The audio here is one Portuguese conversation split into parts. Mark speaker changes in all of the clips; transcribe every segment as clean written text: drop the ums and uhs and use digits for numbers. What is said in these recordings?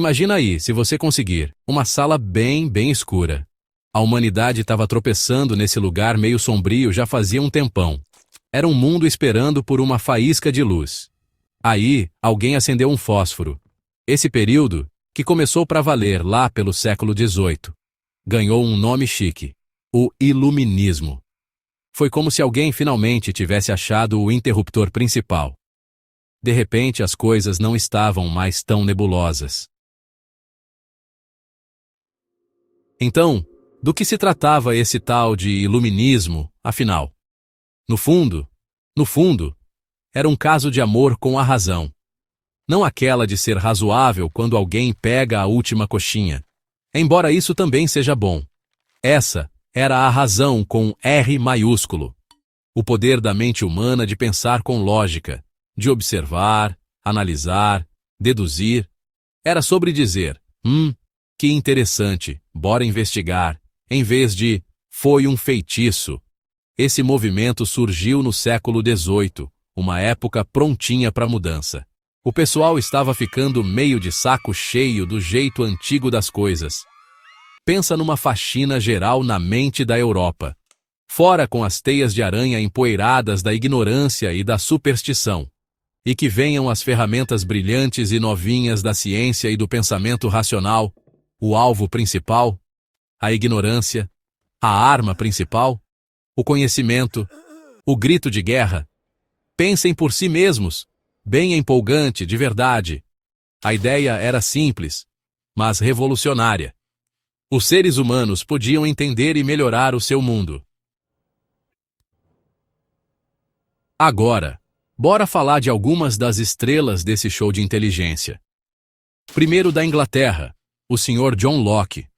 Speaker 1: Imagina aí, se você conseguir, uma sala bem escura. A humanidade estava tropeçando nesse lugar meio sombrio já fazia um tempão. Era um mundo esperando por uma faísca de luz. Aí, alguém acendeu um fósforo. Esse período, que começou para valer lá pelo século XVIII, ganhou um nome chique: o Iluminismo. Foi como se alguém finalmente tivesse achado o interruptor principal. De repente, as coisas não estavam mais tão nebulosas. Então, do que se tratava esse tal de iluminismo, afinal? No fundo, era um caso de amor com a razão. Não aquela de ser razoável quando alguém pega a última coxinha. Embora isso também seja bom. Essa era a razão com R maiúsculo. O poder da mente humana de pensar com lógica, de observar, analisar, deduzir. Era sobre dizer, que interessante, bora investigar, em vez de, foi um feitiço. Esse movimento surgiu no século XVIII, uma época prontinha para mudança. O pessoal estava ficando meio de saco cheio do jeito antigo das coisas. Pensa numa faxina geral na mente da Europa. Fora com as teias de aranha empoeiradas da ignorância e da superstição. E que venham as ferramentas brilhantes e novinhas da ciência e do pensamento racional, o alvo principal, a ignorância, a arma principal, o conhecimento, o grito de guerra. Pensem por si mesmos, bem empolgante, de verdade. A ideia era simples, mas revolucionária. Os seres humanos podiam entender e melhorar o seu mundo. Agora, bora falar de algumas das estrelas desse show de inteligência. Primeiro da Inglaterra, o Sr. John Locke.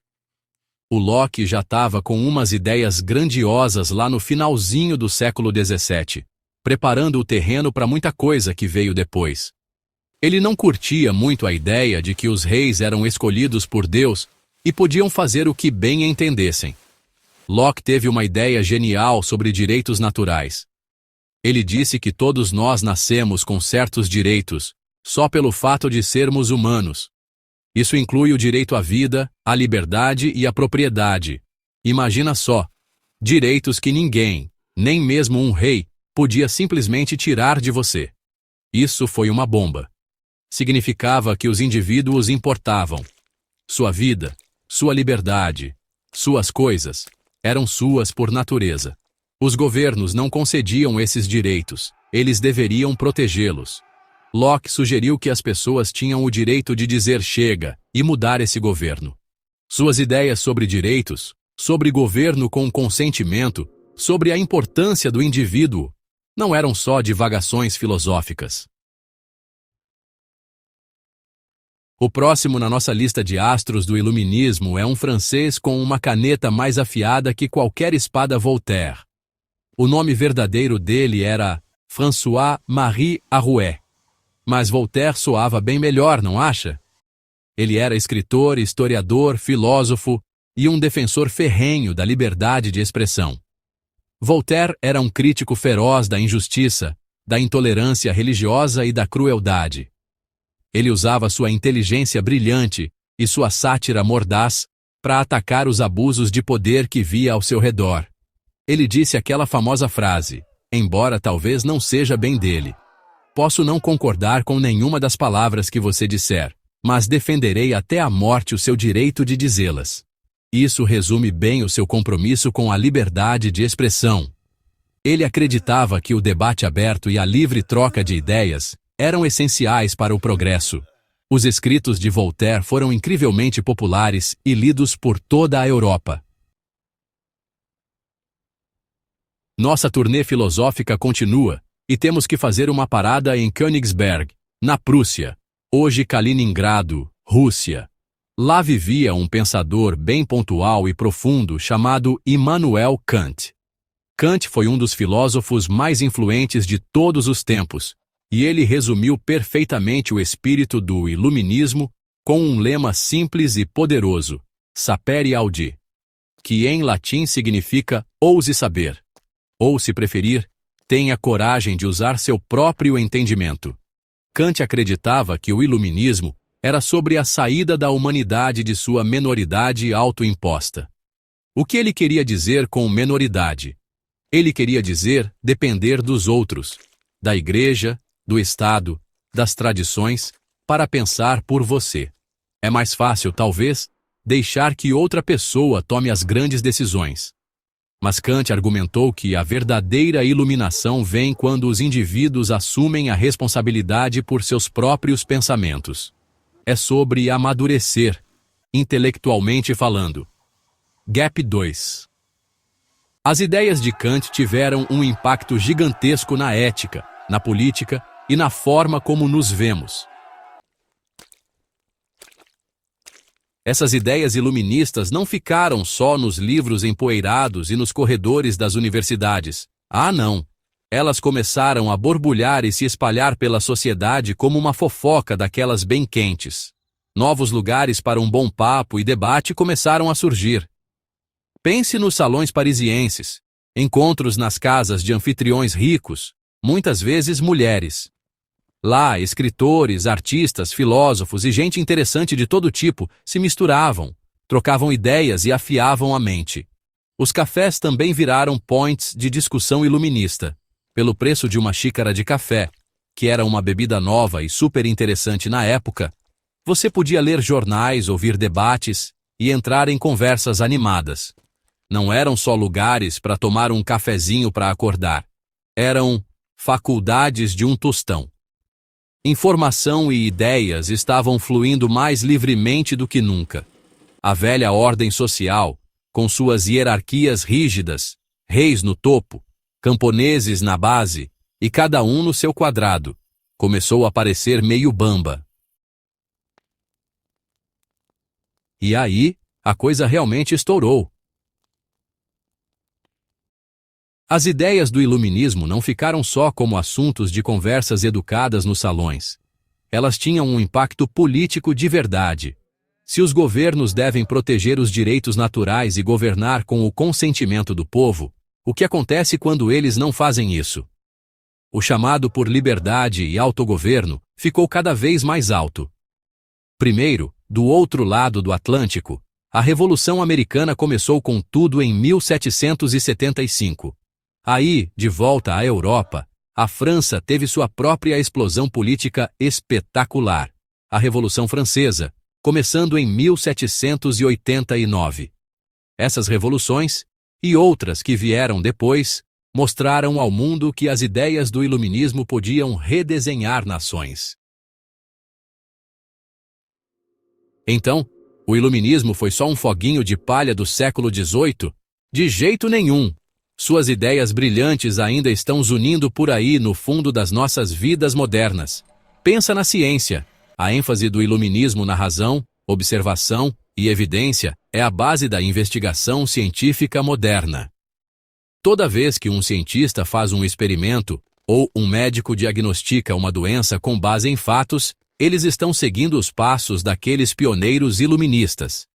Speaker 1: O Locke já estava com umas ideias grandiosas lá no finalzinho do século XVII, preparando o terreno para muita coisa que veio depois. Ele não curtia muito a ideia de que os reis eram escolhidos por Deus e podiam fazer o que bem entendessem. Locke teve uma ideia genial sobre direitos naturais. Ele disse que todos nós nascemos com certos direitos, só pelo fato de sermos humanos. Isso inclui o direito à vida, à liberdade e à propriedade. Imagina só, direitos que ninguém, nem mesmo um rei, podia simplesmente tirar de você. Isso foi uma bomba. Significava que os indivíduos importavam. Sua vida, sua liberdade, suas coisas, eram suas por natureza. Os governos não concediam esses direitos, eles deveriam protegê-los. Locke sugeriu que as pessoas tinham o direito de dizer chega e mudar esse governo. Suas ideias sobre direitos, sobre governo com consentimento, sobre a importância do indivíduo, não eram só divagações filosóficas. O próximo na nossa lista de astros do iluminismo é um francês com uma caneta mais afiada que qualquer espada Voltaire. O nome verdadeiro dele era François-Marie Arouet. Mas Voltaire soava bem melhor, não acha? Ele era escritor, historiador, filósofo e um defensor ferrenho da liberdade de expressão. Voltaire era um crítico feroz da injustiça, da intolerância religiosa e da crueldade. Ele usava sua inteligência brilhante e sua sátira mordaz para atacar os abusos de poder que via ao seu redor. Ele disse aquela famosa frase, embora talvez não seja bem dele: posso não concordar com nenhuma das palavras que você disser, mas defenderei até a morte o seu direito de dizê-las. Isso resume bem o seu compromisso com a liberdade de expressão. Ele acreditava que o debate aberto e a livre troca de ideias eram essenciais para o progresso. Os escritos de Voltaire foram incrivelmente populares e lidos por toda a Europa. Nossa turnê filosófica continua, e temos que fazer uma parada em Königsberg, na Prússia, hoje Kaliningrado, Rússia. Lá vivia um pensador bem pontual e profundo chamado Immanuel Kant. Kant foi um dos filósofos mais influentes de todos os tempos, e ele resumiu perfeitamente o espírito do iluminismo com um lema simples e poderoso, sapere audi, que em latim significa ouse saber, ou, se preferir, tenha coragem de usar seu próprio entendimento. Kant acreditava que o iluminismo Era sobre a saída da humanidade de sua menoridade autoimposta. O que ele queria dizer com menoridade? Ele queria dizer depender dos outros, da igreja, do Estado, das tradições, para pensar por você. É mais fácil, talvez, deixar que outra pessoa tome as grandes decisões. Mas Kant argumentou que a verdadeira iluminação vem quando os indivíduos assumem a responsabilidade por seus próprios pensamentos. É sobre amadurecer, intelectualmente falando. Gap 2. As ideias de Kant tiveram um impacto gigantesco na ética, na política e na forma como nos vemos. Essas ideias iluministas não ficaram só nos livros empoeirados e nos corredores das universidades. Ah, não! Elas começaram a borbulhar e se espalhar pela sociedade como uma fofoca daquelas bem quentes. Novos lugares para um bom papo e debate começaram a surgir. Pense nos salões parisienses, encontros nas casas de anfitriões ricos, muitas vezes mulheres. Lá, escritores, artistas, filósofos e gente interessante de todo tipo se misturavam, trocavam ideias e afiavam a mente. Os cafés também viraram points de discussão iluminista. Pelo preço de uma xícara de café, que era uma bebida nova e super interessante na época, você podia ler jornais, ouvir debates e entrar em conversas animadas. Não eram só lugares para tomar um cafezinho para acordar. Eram faculdades de um tostão. Informação e ideias estavam fluindo mais livremente do que nunca. A velha ordem social, com suas hierarquias rígidas, reis no topo, camponeses na base, e cada um no seu quadrado, começou a parecer meio bamba. E aí, a coisa realmente estourou. As ideias do iluminismo não ficaram só como assuntos de conversas educadas nos salões. Elas tinham um impacto político de verdade. Se os governos devem proteger os direitos naturais e governar com o consentimento do povo, o que acontece quando eles não fazem isso? O chamado por liberdade e autogoverno ficou cada vez mais alto. Primeiro, do outro lado do Atlântico, a Revolução Americana começou com tudo em 1775. Aí, de volta à Europa, a França teve sua própria explosão política espetacular, a Revolução Francesa, começando em 1789. Essas revoluções, e outras que vieram depois, mostraram ao mundo que as ideias do iluminismo podiam redesenhar nações. Então, o iluminismo foi só um foguinho de palha do século XVIII? De jeito nenhum! Suas ideias brilhantes ainda estão zunindo por aí no fundo das nossas vidas modernas. Pensa na ciência. A ênfase do iluminismo na razão, observação e evidência é a base da investigação científica moderna. Toda vez que um cientista faz um experimento, ou um médico diagnostica uma doença com base em fatos, eles estão seguindo os passos daqueles pioneiros iluministas.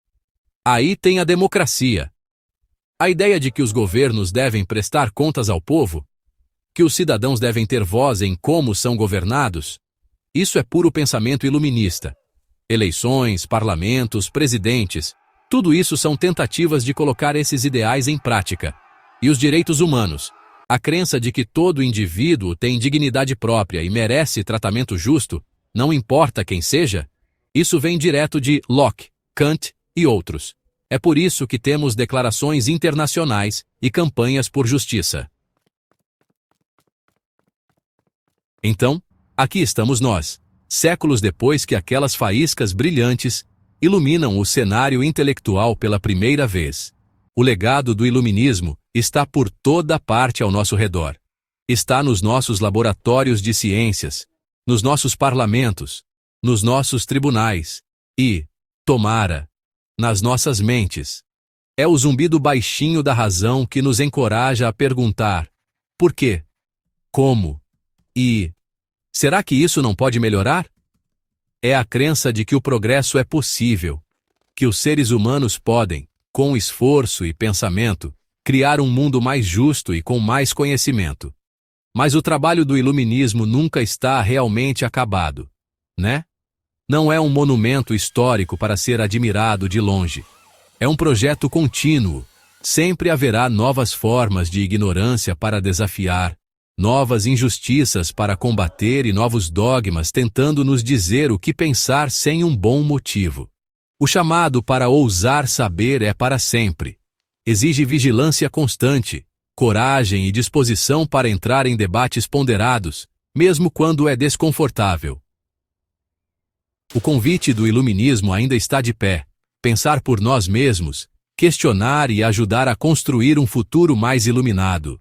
Speaker 1: Aí tem a democracia. A ideia de que os governos devem prestar contas ao povo, que os cidadãos devem ter voz em como são governados, isso é puro pensamento iluminista. Eleições, parlamentos, presidentes, tudo isso são tentativas de colocar esses ideais em prática. E os direitos humanos, a crença de que todo indivíduo tem dignidade própria e merece tratamento justo, não importa quem seja, isso vem direto de Locke, Kant e outros. É por isso que temos declarações internacionais e campanhas por justiça. Então, aqui estamos nós, séculos depois que aquelas faíscas brilhantes iluminam o cenário intelectual pela primeira vez. O legado do iluminismo está por toda parte ao nosso redor. Está nos nossos laboratórios de ciências, nos nossos parlamentos, nos nossos tribunais e, tomara, nas nossas mentes. É o zumbido baixinho da razão que nos encoraja a perguntar: por quê? Como? E será que isso não pode melhorar? É a crença de que o progresso é possível, que os seres humanos podem, com esforço e pensamento, criar um mundo mais justo e com mais conhecimento. Mas o trabalho do iluminismo nunca está realmente acabado, né? Não é um monumento histórico para ser admirado de longe. É um projeto contínuo. Sempre haverá novas formas de ignorância para desafiar, novas injustiças para combater e novos dogmas tentando nos dizer o que pensar sem um bom motivo. O chamado para ousar saber é para sempre. Exige vigilância constante, coragem e disposição para entrar em debates ponderados, mesmo quando é desconfortável. O convite do iluminismo ainda está de pé. Pensar por nós mesmos, questionar e ajudar a construir um futuro mais iluminado.